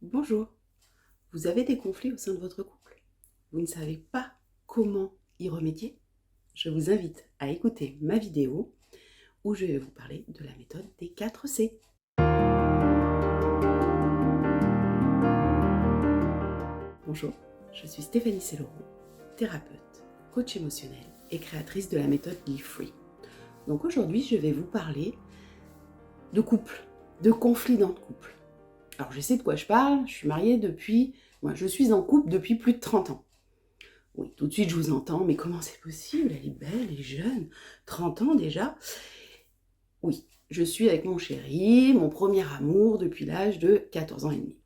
Bonjour, vous avez des conflits au sein de votre couple? Vous ne savez pas comment y remédier? Je vous invite à écouter ma vidéo où je vais vous parler de la méthode des 4 C. Bonjour, je suis Stéphanie Selleron, thérapeute, coach émotionnel et créatrice de la méthode Live Free. Donc aujourd'hui, je vais vous parler de couple, de conflits dans le couple. Alors je sais de quoi je parle, je suis mariée je suis en couple depuis plus de 30 ans. Oui, tout de suite je vous entends, mais comment c'est possible? Elle est belle, elle est jeune, 30 ans déjà. Oui, je suis avec mon chéri, mon premier amour depuis l'âge de 14 ans et demi.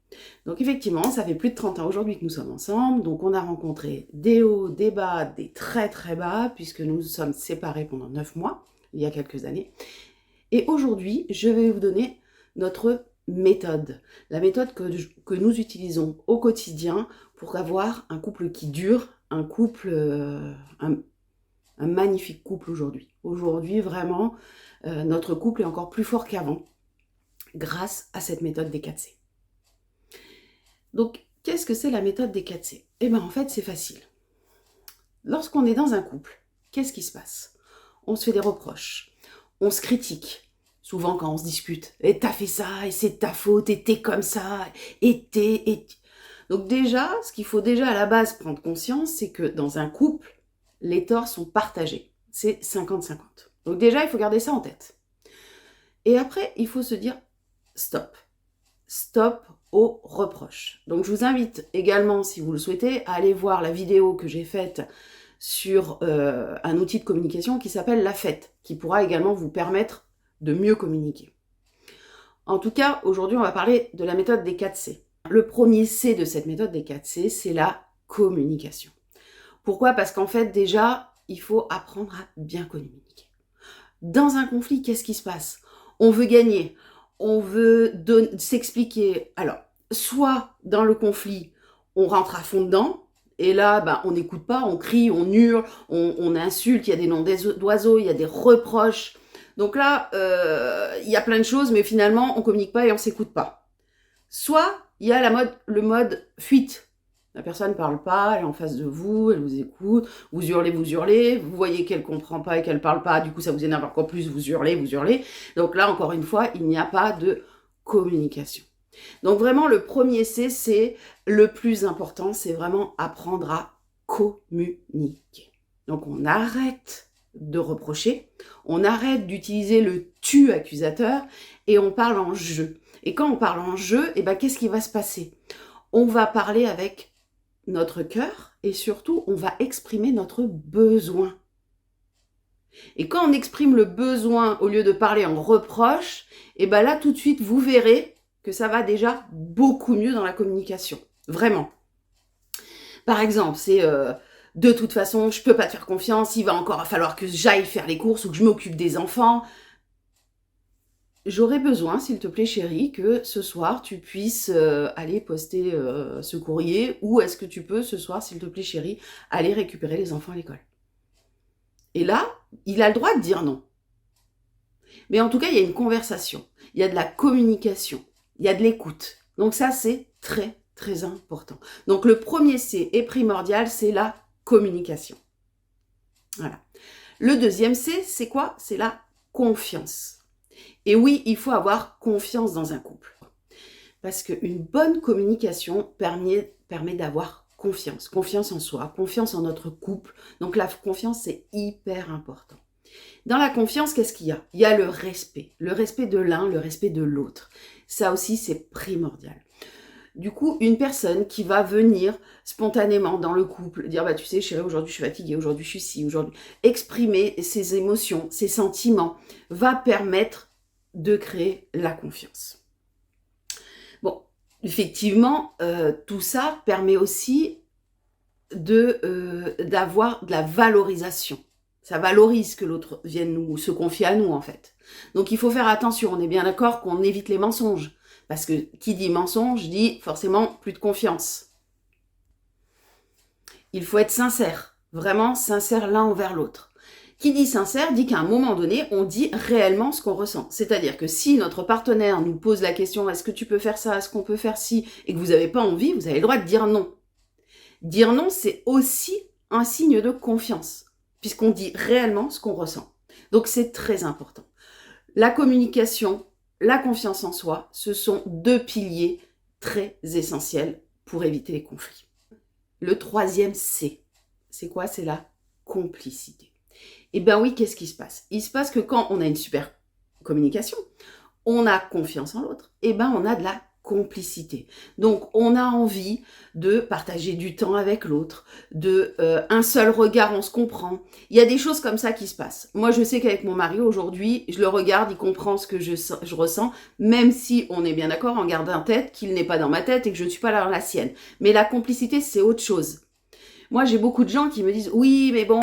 Donc effectivement, ça fait plus de 30 ans aujourd'hui que nous sommes ensemble, donc on a rencontré des hauts, des bas, des très très bas, puisque nous nous sommes séparés pendant 9 mois, il y a quelques années. Et aujourd'hui, je vais vous donner notre méthode, la méthode que nous utilisons au quotidien pour avoir un couple qui dure, un magnifique couple aujourd'hui. Aujourd'hui, vraiment, notre couple est encore plus fort qu'avant, grâce à cette méthode des 4C. Donc, qu'est-ce que c'est la méthode des 4C? Eh bien, en fait, c'est facile. Lorsqu'on est dans un couple, qu'est-ce qui se passe? On se fait des reproches, on se critique. Souvent, quand on se dispute, et t'as fait ça, et c'est ta faute, et t'es comme ça, et... Donc déjà, ce qu'il faut déjà à la base prendre conscience, c'est que dans un couple, les torts sont partagés. C'est 50-50. Donc déjà, il faut garder ça en tête. Et après, il faut se dire stop. Stop aux reproches. Donc je vous invite également, si vous le souhaitez, à aller voir la vidéo que j'ai faite sur un outil de communication qui s'appelle La Fête, qui pourra également vous permettre de mieux communiquer. En tout cas, aujourd'hui, on va parler de la méthode des 4 C. Le premier C de cette méthode des 4 C, c'est la communication. Pourquoi? Parce qu'en fait, déjà, il faut apprendre à bien communiquer. Dans un conflit, qu'est-ce qui se passe? On veut gagner, on veut s'expliquer. Alors, soit dans le conflit, on rentre à fond dedans, et là, on n'écoute pas, on crie, on hurle, on insulte, il y a des noms d'oiseaux, il y a des reproches. Donc là, il y a plein de choses, mais finalement, on communique pas et on s'écoute pas. Soit, il y a le mode fuite. La personne ne parle pas, elle est en face de vous, elle vous écoute, vous hurlez, vous voyez qu'elle ne comprend pas et qu'elle ne parle pas, du coup ça vous énerve encore plus, vous hurlez. Donc là, encore une fois, il n'y a pas de communication. Donc vraiment, le premier C, c'est le plus important, c'est vraiment apprendre à communiquer. Donc on arrête de reprocher, on arrête d'utiliser le tu accusateur et on parle en je. Et quand on parle en je, qu'est-ce qui va se passer? On va parler avec notre cœur et surtout, on va exprimer notre besoin. Et quand on exprime le besoin au lieu de parler en reproche, là, tout de suite, vous verrez que ça va déjà beaucoup mieux dans la communication. Vraiment. Par exemple, c'est de toute façon, je peux pas te faire confiance, il va encore falloir que j'aille faire les courses ou que je m'occupe des enfants. J'aurais besoin, s'il te plaît chérie, que ce soir tu puisses aller poster ce courrier, ou est-ce que tu peux ce soir, s'il te plaît chérie, aller récupérer les enfants à l'école? Et là, il a le droit de dire non. Mais en tout cas, il y a une conversation, il y a de la communication, il y a de l'écoute. Donc ça, c'est très, très important. Donc le premier C est primordial, c'est la communication. Voilà. Le deuxième C, c'est quoi? C'est la confiance. Et oui, il faut avoir confiance dans un couple. Parce qu'une bonne communication permet d'avoir confiance. Confiance en soi, confiance en notre couple. Donc la confiance, c'est hyper important. Dans la confiance, qu'est-ce qu'il y a? Il y a le respect. Le respect de l'un, le respect de l'autre. Ça aussi, c'est primordial. Du coup, une personne qui va venir spontanément dans le couple, dire tu sais chérie, aujourd'hui je suis fatiguée, aujourd'hui je suis ci, aujourd'hui, exprimer ses émotions, ses sentiments, va permettre de créer la confiance. Bon, effectivement, tout ça permet aussi d'avoir de la valorisation. Ça valorise que l'autre vienne se confier à nous, en fait. Donc, il faut faire attention. On est bien d'accord qu'on évite les mensonges. Parce que qui dit mensonge dit forcément plus de confiance. Il faut être sincère, vraiment sincère l'un envers l'autre. Qui dit sincère dit qu'à un moment donné, on dit réellement ce qu'on ressent. C'est-à-dire que si notre partenaire nous pose la question « Est-ce que tu peux faire ça? Est-ce qu'on peut faire ci ?» et que vous n'avez pas envie, vous avez le droit de dire non. Dire non, c'est aussi un signe de confiance, puisqu'on dit réellement ce qu'on ressent. Donc c'est très important. La communication, la confiance en soi, ce sont deux piliers très essentiels pour éviter les conflits. Le troisième C, c'est quoi? C'est la complicité. Eh bien oui, qu'est-ce qui se passe? Il se passe que quand on a une super communication, on a confiance en l'autre, eh bien on a de la complicité. Donc on a envie de partager du temps avec l'autre, de un seul regard, on se comprend. Il y a des choses comme ça qui se passent. Moi je sais qu'avec mon mari aujourd'hui, je le regarde, il comprend ce que je ressens, même si on est bien d'accord en garde en tête qu'il n'est pas dans ma tête et que je ne suis pas dans la sienne. Mais la complicité, c'est autre chose. Moi, j'ai beaucoup de gens qui me disent « Oui, mais bon,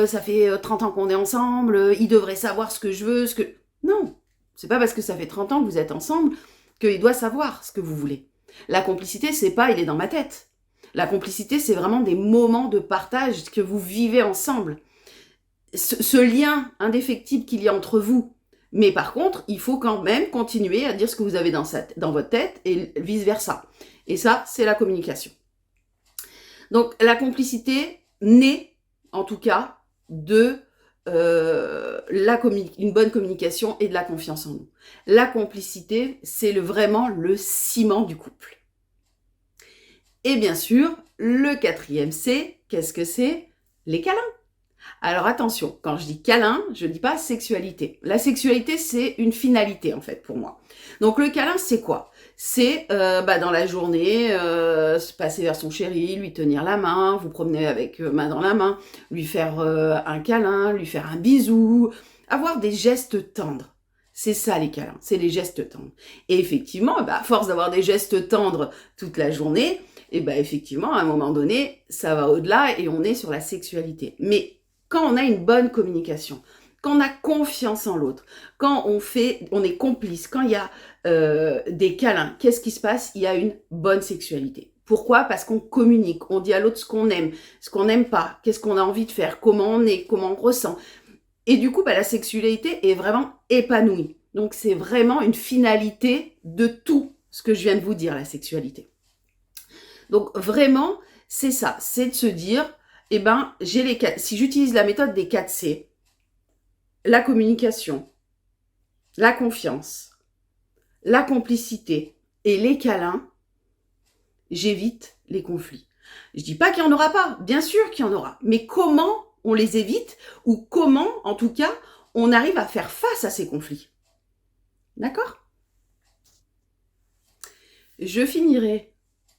ça fait 30 ans qu'on est ensemble, il devrait savoir ce que je veux, ce que... » Non, c'est pas parce que ça fait 30 ans que vous êtes ensemble qu'il doit savoir ce que vous voulez. La complicité, c'est pas « il est dans ma tête ». La complicité, c'est vraiment des moments de partage que vous vivez ensemble. Ce lien indéfectible qu'il y a entre vous. Mais par contre, il faut quand même continuer à dire ce que vous avez dans votre tête et vice-versa. Et ça, c'est la communication. Donc, la complicité naît, en tout cas, de une bonne communication et de la confiance en nous. La complicité, c'est vraiment le ciment du couple. Et bien sûr, le quatrième C, qu'est-ce que c'est? Les câlins. Alors attention, quand je dis câlin, je ne dis pas sexualité. La sexualité, c'est une finalité en fait pour moi. Donc le câlin, c'est quoi? C'est dans la journée, se passer vers son chéri, lui tenir la main, vous promener avec main dans la main, lui faire un câlin, lui faire un bisou, avoir des gestes tendres. C'est ça les câlins, c'est les gestes tendres. Et effectivement, à force d'avoir des gestes tendres toute la journée, et effectivement, à un moment donné, ça va au-delà et on est sur la sexualité. Mais quand on a une bonne communication, quand on a confiance en l'autre, quand on est complice, quand il y a des câlins, qu'est-ce qui se passe? Il y a une bonne sexualité. Pourquoi? Parce qu'on communique, on dit à l'autre ce qu'on n'aime pas, qu'est-ce qu'on a envie de faire, comment on est, comment on ressent. Et du coup, la sexualité est vraiment épanouie. Donc c'est vraiment une finalité de tout ce que je viens de vous dire, la sexualité. Donc vraiment, c'est ça, c'est de se dire, si j'utilise la méthode des 4 C, la communication, la confiance, la complicité et les câlins, j'évite les conflits. Je dis pas qu'il n'y en aura pas, bien sûr qu'il y en aura, mais comment on les évite ou comment, en tout cas, on arrive à faire face à ces conflits. D'accord? Je finirai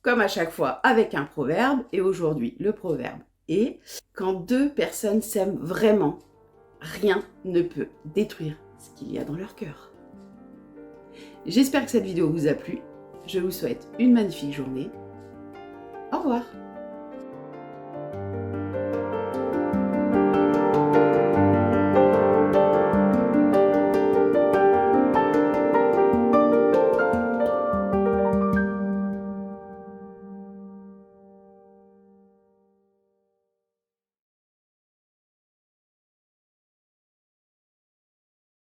comme à chaque fois, avec un proverbe. Et aujourd'hui, le proverbe est « Quand deux personnes s'aiment vraiment, rien ne peut détruire ce qu'il y a dans leur cœur. » J'espère que cette vidéo vous a plu. Je vous souhaite une magnifique journée. Au revoir.